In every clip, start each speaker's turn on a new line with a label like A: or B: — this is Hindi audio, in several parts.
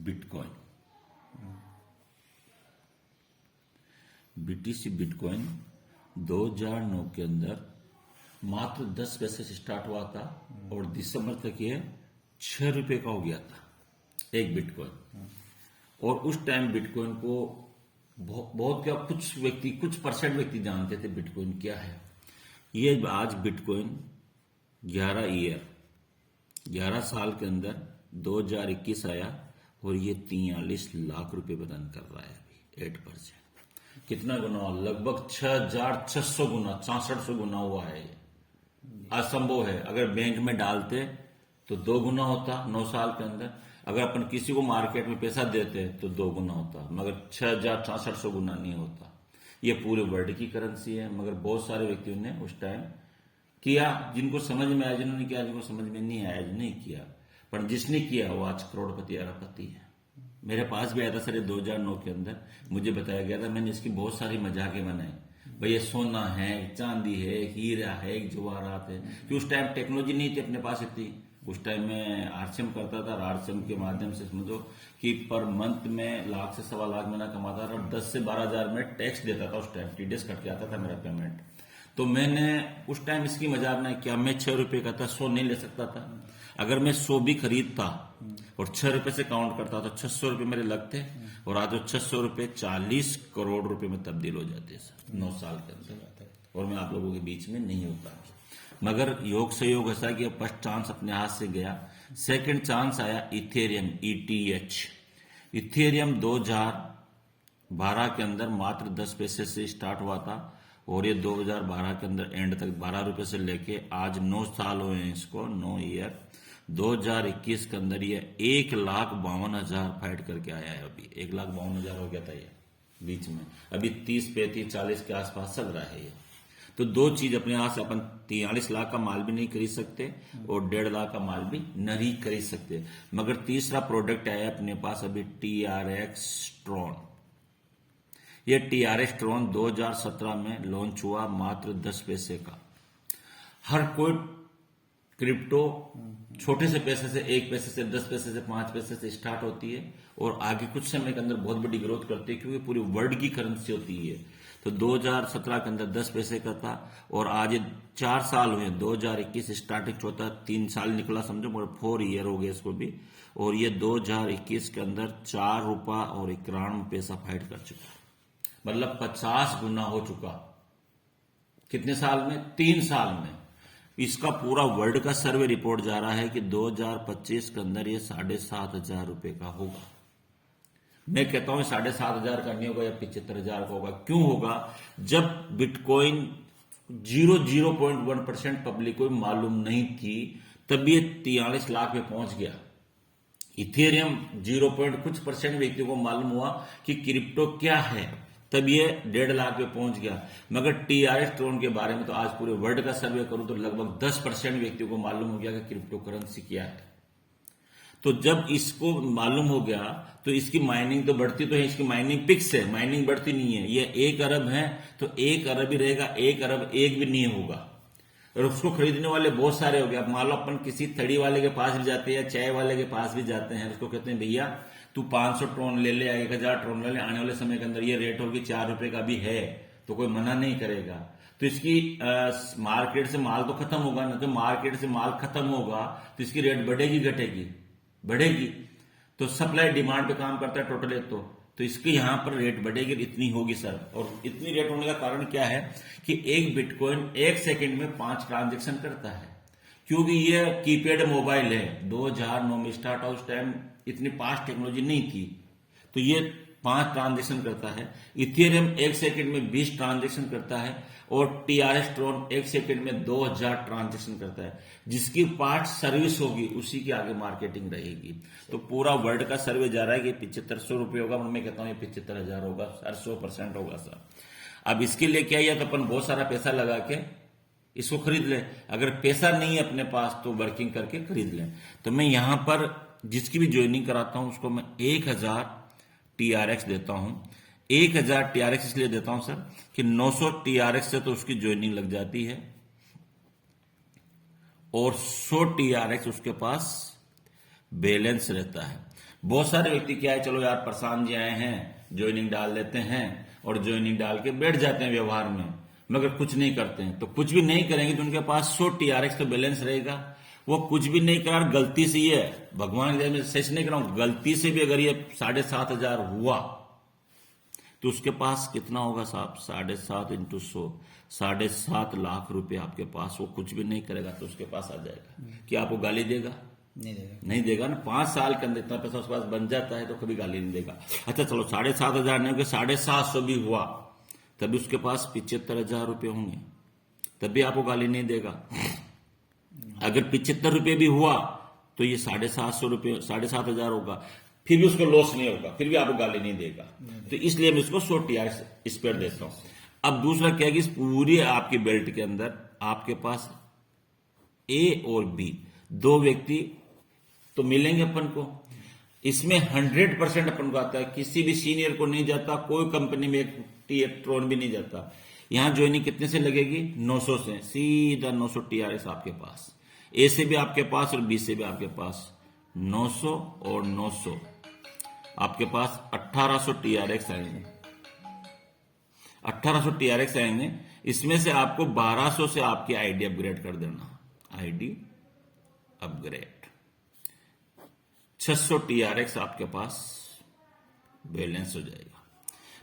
A: बिटकॉइन। बीटीसी बिटकॉइन 2009 के अंदर मात्र 10 पैसे से स्टार्ट हुआ था और दिसंबर तक ये 6 रुपए का हो गया था एक बिटकॉइन। और उस टाइम बिटकॉइन को बहुत क्या कुछ परसेंट व्यक्ति जानते थे बिटकॉइन क्या है। ये आज बिटकॉइन 11 साल के अंदर 2021 आया और ये 43 लाख रुपए प्रदान कर रहा है अभी 8%। कितना गुना हुआ? लगभग 6,600 गुना, 6600 गुना हुआ है। ये असंभव है। अगर बैंक में डालते तो 2 गुना होता 9 साल के अंदर। अगर अपन किसी को मार्केट में पैसा देते तो 2 गुना होता, मगर 6,600 गुना नहीं होता। ये पूरे वर्ल्ड की करेंसी है, मगर बहुत सारे व्यक्तियों ने उस टाइम किया। जिनको समझ में आया, जिन्होंने किया, जिनको समझ में नहीं आया, नहीं किया। पर जिसने किया वो आज करोड़पति अरबपति है। मेरे पास भी आया था सर 2009 के अंदर, मुझे बताया गया था। मैंने इसकी बहुत सारी मजाकें बनाई। भाई ये सोना है, चांदी है, हीरा है, जवाहरात है। कि उस टाइम टेक्नोलॉजी नहीं थी अपने पास इतनी। उस टाइम में आरसीएम करता था, आरसीएम के माध्यम से समझो कि पर मंथ में लाख से 1.25 लाख महीना कमाता था और 10 से 12 हजार में टैक्स देता था। उस टाइम टीडीएस कट के आता था मेरा पेमेंट। तो मैंने उस टाइम इसकी मजाक नहीं किया। मैं 6 रुपए का था, 100 नहीं ले सकता था। अगर मैं 100 भी खरीदता और 6 रुपए से काउंट करता तो 600 रुपए मेरे लगते और आज वो 600 रुपए 40 करोड़ रुपए में तब्दील हो जाते सर 9 साल के अंदर। और मैं आप लोगों के बीच में नहीं होता। मगर योग से योग ऐसा कि फर्स्ट चांस अपने हाथ से गया। सेकंड चांस आया इथेरियम, ETH। इथेरियम 2012 के अंदर मात्र 10 पैसे से स्टार्ट हुआ था और ये 2012 के अंदर एंड तक 12 रुपए से लेके आज 9 साल हुए हैं इसको, 9 ईयर। 2021 के अंदर ये 1,52,000 फाइट करके आया है। अभी 1,52,000 हो गया था ये बीच में। अभी 30, 35, 40 के आसपास चल रहा है ये। तो 2 चीज अपने यहां से अपन 43 लाख का माल भी नहीं खरीद सकते और 1.5 लाख का माल भी नहीं खरीद सकते। मगर तीसरा प्रोडक्ट आया अपने पास अभी TRX ट्रॉन। ये TRX ट्रॉन 2017 में लॉन्च हुआ मात्र 10 पैसे का। हर कोई क्रिप्टो छोटे से पैसे से, 1 पैसे से, 10 पैसे से, 5 पैसे से स्टार्ट होती है और आगे कुछ समय के अंदर बहुत बड़ी ग्रोथ करती है क्योंकि पूरी वर्ल्ड की करेंसी होती है। तो 2017 के अंदर 10 पैसे का था और आज 4 साल हुए। 2021 स्टार्टिंग चौथा 3 साल निकला समझो, मगर 4 ईयर हो गए इसको भी। और ये 2021 के अंदर 4 रुपया और 91 पैसा फाइट कर चुका, मतलब 50 गुना हो चुका। कितने साल में? 3 साल में। इसका पूरा वर्ल्ड का सर्वे रिपोर्ट जा रहा है कि 2025 के अंदर ये 7,500 रुपए का होगा। मैं कहता हूं 7,500 का नहीं होगा या 75,000 का होगा। क्यों होगा? जब बिटकॉइन 0.1% पब्लिक को मालूम नहीं थी तब ये 43 लाख पे पहुंच गया। इथेरियम 0. कुछ परसेंट व्यक्तियों को मालूम हुआ कि क्रिप्टो क्या है, तब ये 1.5 लाख पे पहुंच गया। मगर TRX ट्रॉन के बारे में तो आज पूरे वर्ल्ड का सर्वे करूं तो लगभग 10% व्यक्तियों को मालूम हो गया कि क्रिप्टो करेंसी क्या है। तो जब इसको मालूम हो गया तो इसकी माइनिंग तो बढ़ती तो है, इसकी माइनिंग फिक्स है, माइनिंग बढ़ती नहीं है। ये 1 अरब है तो 1 अरब ही रहेगा, 1 अरब 1 भी नहीं होगा। और उसको खरीदने वाले बहुत सारे हो गए। अब मान लो अपन किसी थड़ी वाले के पास भी जाते हैं या चाय वाले के पास भी जाते हैं, उसको कहते हैं भैया तू 500 ट्रॉन ले ले, 1,000 ट्रॉन ले ले, आने वाले समय के अंदर ये रेट होगी 4 रुपए का भी है तो कोई मना नहीं करेगा। तो इसकी मार्केट से माल तो खत्म होगा ना। तो मार्केट से माल खत्म होगा तो इसकी रेट बढ़ेगी घटेगी? बढ़ेगी। तो सप्लाई डिमांड पे काम करता है टोटल। तो इसके यहां पर रेट बढ़ेगी, इतनी होगी सर। और इतनी रेट होने का कारण क्या है कि एक बिटकॉइन 1 सेकंड में 5 ट्रांजेक्शन करता है क्योंकि ये कीपैड मोबाइल है। 2009 में स्टार्ट हुआ, उस टाइम इतनी फास्ट टेक्नोलॉजी नहीं थी। तो ये 5 ट्रांजेक्शन करता है। इथेरियम 1 सेकंड में 20 ट्रांजेक्शन करता है और TRX ट्रॉन 1 सेकंड में 2000 ट्रांजेक्शन करता है। जिसकी पार्ट सर्विस होगी उसी की आगे मार्केटिंग रहेगी। तो पूरा वर्ल्ड का सर्वे जा रहा है कि 7500 रुपये होगा। मैं कहता हूं ये 75,000 होगा सर, 100% होगा सर। अब इसके लिए क्या है, तो अपन बहुत सारा पैसा लगा के इसको खरीद लें। अगर पैसा नहीं है अपने पास तो वर्किंग करके खरीद लें। तो मैं यहां पर जिसकी भी ज्वाइनिंग कराता हूं उसको मैं 1,000 TRX देता हूं। 1,000 TRX इसलिए देता हूं सर कि 900 TRX से तो उसकी ज्वाइनिंग लग जाती है और 100 TRX उसके पास बैलेंस रहता है। बहुत सारे व्यक्ति क्या है, चलो यार प्रशांत जी आए हैं, ज्वाइनिंग डाल देते हैं और ज्वाइनिंग डाल के बैठ जाते हैं व्यवहार में, मगर कुछ नहीं करते हैं। तो कुछ भी नहीं करेंगे तो उनके पास 100 TRX तो बैलेंस रहेगा। वो कुछ भी नहीं करा, गलती से ये भगवान के सच नहीं कराऊं, गलती से भी अगर ये 7,500 हुआ तो उसके पास कितना होगा साहब, 7.5 इंटू 100, 7.5 लाख रुपए आपके पास। वो कुछ भी नहीं करेगा तो उसके पास आ जाएगा। क्या आपको गाली देगा? नहीं देगा ना। 5 साल के अंदर इतना पैसा उसके पास बन जाता है तो कभी गाली नहीं देगा। अच्छा चलो 7,500 नहीं होगा, 750 भी हुआ तभी उसके पास 75,000 रुपये होंगे, तब भी आपको गाली नहीं देगा। अगर 75 रुपये भी हुआ तो ये 750 रुपये, 7,500 होगा, फिर भी उसको लॉस नहीं होगा, फिर भी आपको गाली नहीं देगा। तो इसलिए मैं इसको 100 TRX इस पर देता हूं। अब दूसरा क्या है कि इस पूरी आपकी बेल्ट के अंदर आपके पास ए और बी 2 व्यक्ति तो मिलेंगे अपन को। इसमें 100% अपन को आता है, किसी भी सीनियर को नहीं जाता, कोई कंपनी में एक इलेक्ट्रॉन भी नहीं जाता। यहां ज्वाइनिंग कितने से लगेगी? 900 से, सीधा 900 TRX आपके पास। ए से भी आपके पास और बी से भी आपके पास 900 और 900, आपके पास 1800 TRX आएंगे। 1800 TRX आएंगे। इसमें से आपको 1200 से आपकी आईडी अपग्रेड कर देना, आईडी अपग्रेड। 600 TRX आपके पास बैलेंस हो जाएगा।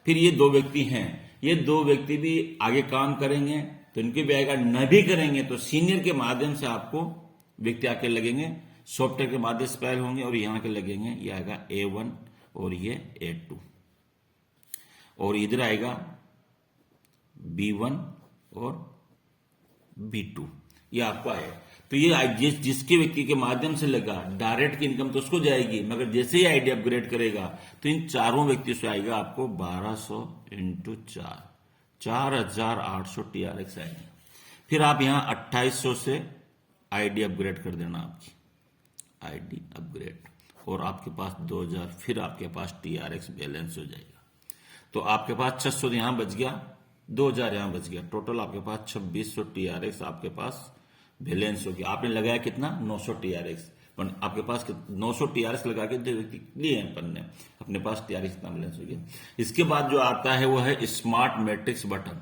A: फिर ये 2 व्यक्ति हैं, ये 2 व्यक्ति भी आगे काम करेंगे तो इनके भी आएगा, न भी करेंगे तो सीनियर के माध्यम से आपको व्यक्ति आके लगेंगे, सॉफ्टवेयर के माध्यम से पहल होंगे और यहां के लगेंगे। ये आएगा A1 और ये A2 और इधर आएगा B1 और B2, ये आपको आएगा। तो ये जिसके व्यक्ति के माध्यम से लगा डायरेक्ट की इनकम तो उसको जाएगी, मगर जैसे ही आईडी अपग्रेड करेगा तो इन चारों व्यक्ति से आएगा आपको 1200 इंटू 4, 4,800 TRX आएंगे। फिर आप यहां 2800 से आईडी अपग्रेड कर देना, आपकी आईडी अपग्रेड, और आपके पास 2000 फिर आपके पास TRX बैलेंस हो जाएगा। तो आपके पास 600 यहां बच गया, 2000 यहां बच गया, टोटल आपके पास 2600 TRX आपके पास बैलेंस हो गया। आपने लगाया कितना? 900 TRX, आपके पास 900 TRX लगा के 2 व्यक्ति लिए हैं अपन ने, अपने पास TRX कितना बैलेंस हो गया। इसके बाद जो आता है वो है स्मार्ट मैट्रिक्स बटन।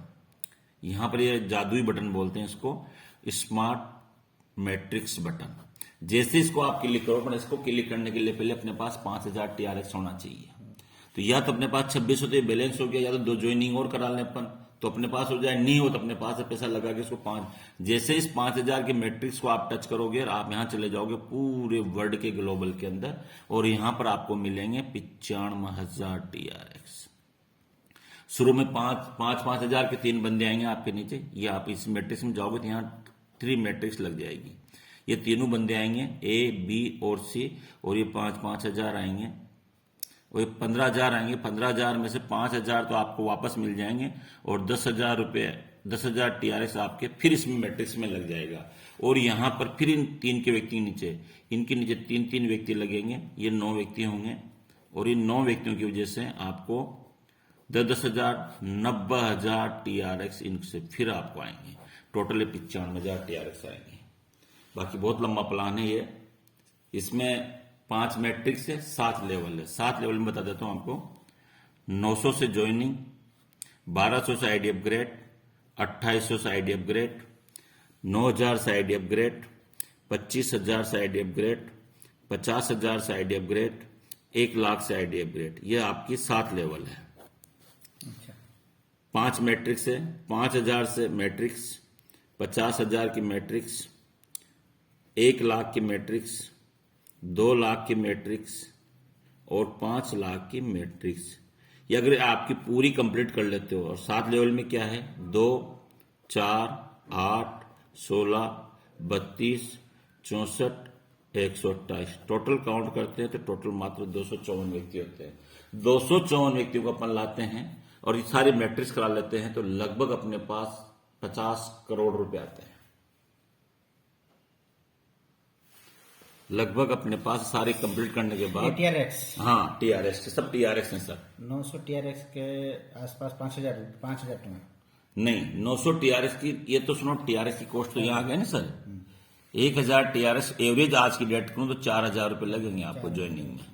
A: यहां पर ये जादुई बटन बोलते हैं इसको, स्मार्ट मैट्रिक्स बटन। जैसे इसको आप क्लिक करो, पर इसको क्लिक करने के लिए पहले अपने पास 5000 TRX होना चाहिए। तो या तो अपने पास 2600 तो बैलेंस हो गया, या तो 2 ज्वाइनिंग और करा लें अपन तो अपने पास हो जाए, नहीं हो तो अपने पास पैसा लगा के इसको 5। जैसे इस 5000 के मैट्रिक्स को आप टच करोगे और आप यहां चले जाओगे पूरे वर्ल्ड के ग्लोबल के अंदर, और यहां पर आपको मिलेंगे 95,000 TRX। शुरू में 5,000 के 3 बंदे आएंगे आपके नीचे। ये आप इस मैट्रिक्स में जाओगे तो यहां 3 मैट्रिक्स लग जाएगी, ये तीनों बंदे आएंगे A, B और C, और ये 5,000 आएंगे और ये 15,000 आएंगे। 15,000 में से 5,000 तो आपको वापस मिल जाएंगे और 10,000 रुपये, 10,000 TRX आपके फिर इसमें मैट्रिक्स में लग जाएगा। और यहां पर फिर इन 3 के व्यक्ति नीचे, इनके नीचे 3 व्यक्ति लगेंगे, ये 9 व्यक्ति होंगे, और इन 9 व्यक्तियों की वजह से आपको 10,000, 90,000 TRX इनसे फिर आपको आएंगे। टोटल 95,000 TRX आएंगे। बाकी बहुत लंबा प्लान है ये। इसमें 5 मैट्रिक्स है, 7 लेवल है। 7 लेवल में बता देता हूं आपको। 900 से ज्वाइनिंग, 1200 से आईडी अपग्रेड, 2800 से आईडी अपग्रेड, 9,000 से आईडी अपग्रेड, 25,000 से आईडी अपग्रेड, 50,000 से आईडी अपग्रेड, 1 लाख से आईडी अपग्रेड। ये आपकी 7 लेवल है। 5 मैट्रिक्स है, 5,000 से मैट्रिक्स, 50,000 की मैट्रिक्स, 1 लाख की मैट्रिक्स, 2 लाख की मैट्रिक्स और 5 लाख की मैट्रिक्स। ये अगर आपकी पूरी कंप्लीट कर लेते हो। और 7 लेवल में क्या है? 2, 4, 8, 16, 32, 64, 128। टोटल काउंट करते हैं तो टोटल मात्र 254 व्यक्ति होते हैं। 254 व्यक्तियों को अपन लाते हैं और ये सारे मैट्रिक्स करा लेते हैं तो लगभग अपने पास 50 करोड़ रुपए आते हैं। लगभग अपने पास सारे कंप्लीट करने के बाद
B: TRX,
A: हाँ TRX सब TRX हैं सर।
B: 900 TRX के आसपास 5,000 टଙ୍କା
A: नहीं, 900 TRX की, ये तो सुनो TRX की कॉस्ट तो यहाँ आ गया ना सर। 1,000 TRX एवरेज आज की डेट करूं तो 4,000 रुपए लगेंगे आपको ज्वाइनिंग में।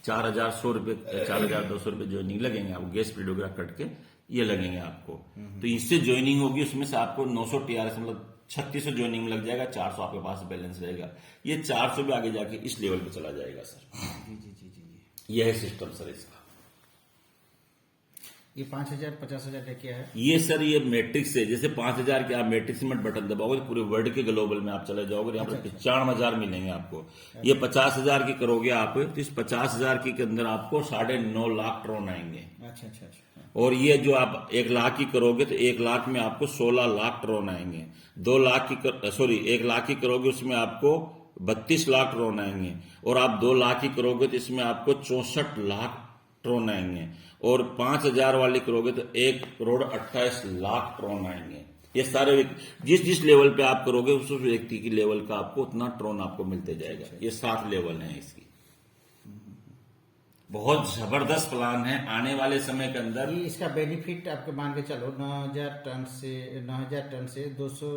A: 4,100 रुपये 4,200 रुपये ज्वाइनिंग लगेंगे आपको, गैस पीरियड वगैरह कट के ये लगेंगे आपको। तो इससे ज्वाइनिंग होगी, उसमें से आपको 900 TRS मतलब 3600 ज्वाइनिंग में लग जाएगा, 400 आपके पास बैलेंस रहेगा। ये 400 भी आगे जाके इस लेवल पे चला जाएगा सर।
B: जी जी जी जी जी।
A: यह है सिस्टम सर इसका।
B: ये 5,000 50,000 का क्या है?
A: ये सर ये मैट्रिक्स है, जैसे 5,000 के आप मैट्रिक्स में बटन दबाओगे तो पूरे वर्ल्ड के ग्लोबल में आप चले जाओगे, यहाँ पर 95,000 मिलेंगे आपको। ये 50,000 की करोगे आप, तो इस 50,000 के अंदर आपको 9.5 लाख ट्रोन आएंगे।
B: अच्छा अच्छा अच्छा।
A: और ये जो आप 1 लाख की करोगे तो 1 लाख में आपको 16 लाख ट्रोन आएंगे। 2 लाख की 1 लाख की करोगे उसमें आपको 32 लाख ट्रोन आएंगे। और आप 2 लाख की करोगे तो इसमें आपको 64 लाख ट्रोन आएंगे। और 5,000 वाली करोगे तो 1,28,00,000 ट्रोन आएंगे। ये सारे जिस जिस लेवल पे आप करोगे उस व्यक्ति की लेवल का आपको उतना ट्रोन आपको मिलते जाएगा। ये 7 लेवल हैं इसकी। बहुत जबरदस्त प्लान है आने वाले समय के अंदर।
B: ये इसका बेनिफिट आपको मान के चलो 9,000 टन से 200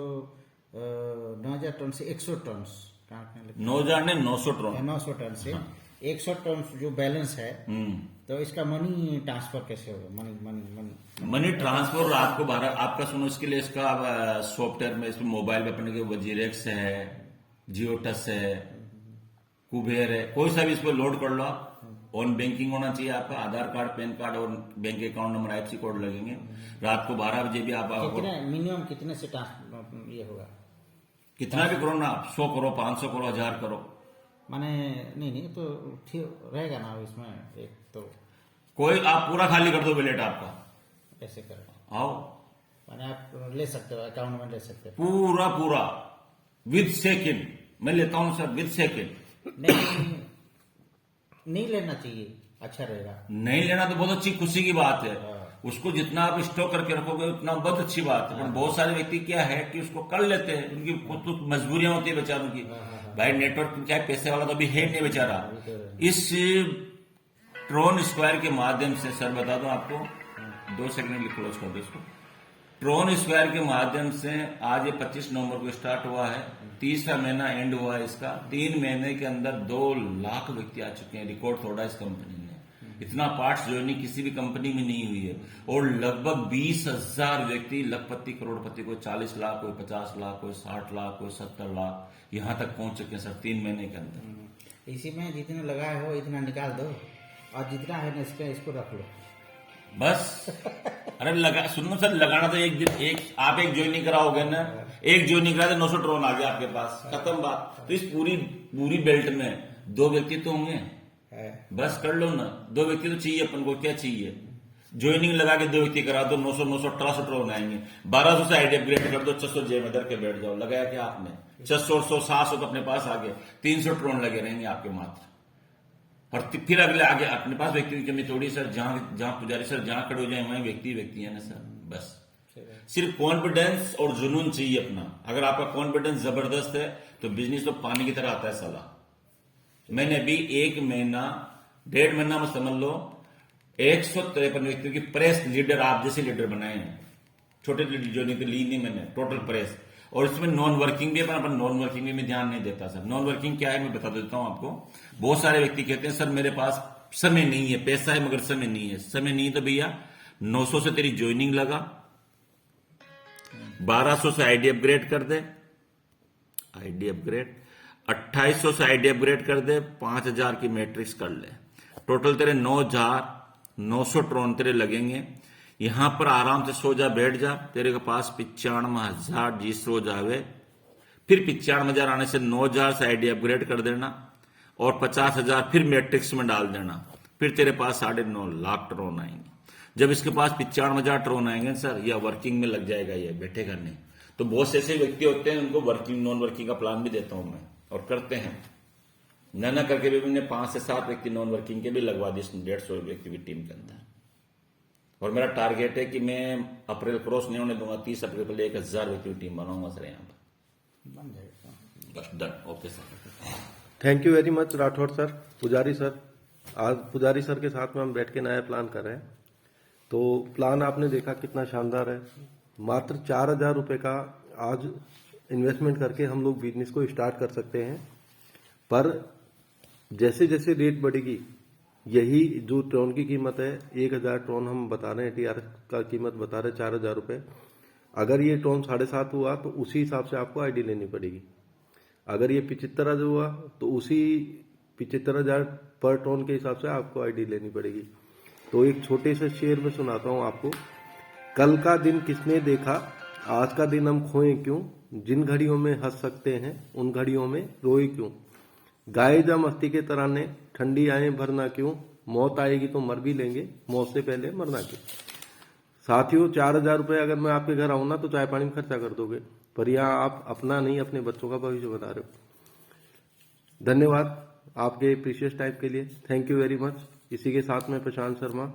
B: 9,000 टन से 100 टन
A: 9,000 ने 900 ट्रोन
B: 900 टन से 100 टन जो बैलेंस है, तो इसका मनी ट्रांसफर कैसे होगा?
A: मनी ट्रांसफर आपको आपका सुनो, इसके लिए इसका सॉफ्टवेयर में इसमें मोबाइल पे अपने के वजीरेक्स है, जियो टच है, कुबेर है, कोई सा भी इस पर लोड कर लो आप। ऑन बैंकिंग होना चाहिए आपका, आधार कार्ड, पैन कार्ड और bank account number, IFSC code लगेंगे। रात को 12 बजे भी आप
B: मिनिमम कितने से ये होगा?
A: कितना भी करो ना आप, 100 करो, 500 करो, 1000 करो,
B: माने नहीं तो ठीक रहेगा ना इसमें? एक तो
A: कोई आप पूरा खाली कर दो वैलेट आपका,
B: ऐसे कर
A: आओ
B: माने आप ले सकते हो, अकाउंट में ले सकते हो
A: पूरा विद सेकंड। मैं लेता हूं सर विद सेकंड।
B: नहीं लेना चाहिए, अच्छा रहेगा।
A: नहीं लेना तो बहुत अच्छी खुशी की बात है। उसको जितना आप स्टॉक करके रखोगे उतना बहुत अच्छी बात है। पर बहुत सारे व्यक्ति क्या है कि उसको कर लेते हैं, उनकी कुछ मजबूरियां होती है बेचारों की। भाई नेटवर्क क्या पैसे वाला तो अभी है नहीं बेचारा। इस ट्रोन स्क्वायर के माध्यम से सर बता दो आपको, 2 सेकंड क्लोज कर दो इसको। ट्रोन स्क्वायर के माध्यम से आज ये 25 नवंबर को स्टार्ट हुआ है, 30वां महीना एंड हुआ है इसका। 3 महीने के अंदर 2 लाख व्यक्ति आ चुके हैं, रिकॉर्ड तोड़ा इस कंपनी ने। इतना पार्ट्स ज्वाइनिंग किसी भी कंपनी में नहीं हुई है। और लगभग 20,000 व्यक्ति लखपति करोड़पति, कोई 40 लाख, कोई 50 लाख, कोई 60 लाख, कोई 70 लाख, यहां तक पहुंच चुके हैं सर 3 महीने के अंदर।
B: इसी में जितने लगाए हो इतना निकाल दो, और जितना है ना इसको रख लो
A: बस। अरे सुनो सर, लगाना तो एक दिन आप एक ज्वाइनिंग कराओगे ना, एक ज्वाइनिंग करा तो 900 ट्रोन आ गया आपके पास, खत्म बात। तो इस पूरी बेल्ट में 2 व्यक्ति तो होंगे, बस कर लो ना। 2 व्यक्ति तो चाहिए अपन को, क्या चाहिए? ज्वाइनिंग लगा के 2 व्यक्ति करा दो, 900 1800 ट्रोन आएंगे। 1200 से आईडी अपग्रेड कर दो, 600 जेब में धर के बैठ जाओ। लगाया क्या आपने? 600 700 तो अपने पास आ गए, 300 ट्रोन लगे रहेंगे आपके मात्र। और फिर अगले आगे अपने पास व्यक्ति की कमी थोड़ी सर, जहां पुजारी सर जहां खड़े हो जाए वहीं व्यक्ति है ना सर। बस सिर्फ कॉन्फिडेंस और जुनून चाहिए अपना। अगर आपका कॉन्फिडेंस जबरदस्त है तो बिजनेस तो पानी की तरह आता है साला। मैंने अभी 1 महीना 1.5 महीना में समझ लो 153 व्यक्तियों की प्रेस लीडर, आप जैसे लीडर बनाए हैं। छोटे जो ली नहीं मैंने, टोटल प्रेस। और इसमें नॉन वर्किंग भी है, पर नॉन वर्किंग में ध्यान नहीं देता सर। नॉन वर्किंग क्या है मैं बता देता हूं आपको। बहुत सारे व्यक्ति कहते हैं सर मेरे पास समय नहीं है, पैसा है मगर समय नहीं है। समय नहीं तो भैया 900 से तेरी ज्वाइनिंग लगा, 1200 से आईडी अपग्रेड कर दे, आईडी अपग्रेड 2800 से आईडी अपग्रेड कर दे, 5000 की मैट्रिक्स कर ले, टोटल तेरे 9,900 ट्रोन तेरे लगेंगे। यहां पर आराम से सो जा, बैठ जा, तेरे के पास 95,000 जी सो जावे। फिर 95,000 आने से 9,000 से आईडी अपग्रेड कर देना और 50,000 फिर मैट्रिक्स में डाल देना। फिर तेरे पास 9.5 लाख ट्रोन आएंगे। जब इसके पास 95,000 ट्रोन आएंगे सर, या वर्किंग में लग जाएगा, ये बैठेगा नहीं। तो बहुत से ऐसे व्यक्ति होते हैं उनको वर्किंग नॉन वर्किंग का प्लान भी देता हूं मैं, और करते हैं। न करके भी मैंने 5 से 7 व्यक्ति नॉन वर्किंग के भी लगवा दी 150 व्यक्ति की टीम के अंदर। और मेरा टारगेट है कि मैं अप्रैल क्रॉस नहीं होने दूंगा, 30 अप्रैल पहले 1000 व्यक्ति की टीम बनाऊंगा सर यहाँ पर।
B: बन जाएगा।
A: बस done, okay sir.
C: Thank you very much Rathore sir. पुजारी सर, आज पुजारी सर के साथ में हम बैठ के नया प्लान कर रहे हैं। तो प्लान आपने देखा कितना शानदार है। मात्र 4,000 रुपये का आज इन्वेस्टमेंट करके हम लोग बिजनेस को स्टार्ट कर सकते हैं। पर जैसे जैसे रेट बढ़ेगी यही जो ट्रोन की कीमत है 1000 ट्रोन हम बता रहे हैं, टीआर का कीमत बता रहे हैं 4000 रुपये। अगर ये ट्रोन 7.5 हुआ तो उसी हिसाब से आपको आईडी लेनी पड़ेगी। अगर ये 75 हुआ तो उसी 75,000 पर ट्रोन के हिसाब से आपको आईडी लेनी पड़ेगी। तो एक छोटे से शेर में सुनाता हूँ आपको। कल का दिन किसने देखा, आज का दिन हम खोए क्यों, जिन घड़ियों में हंस सकते हैं उन घड़ियों में रोए क्यों, गाए जा मस्ती के तराने, ठंडी आए भरना क्यों, मौत आएगी तो मर भी लेंगे, मौत से पहले मरना क्यों। साथियों 4000 रुपये अगर मैं आपके घर आऊं ना तो चाय पानी में खर्चा कर दोगे, पर यहाँ आप अपना नहीं अपने बच्चों का भविष्य बता रहे हो। धन्यवाद आपके प्रीशियस टाइम के लिए, थैंक यू वेरी मच। इसी के साथ में प्रशांत शर्मा,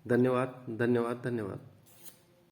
C: धन्यवाद धन्यवाद धन्यवाद।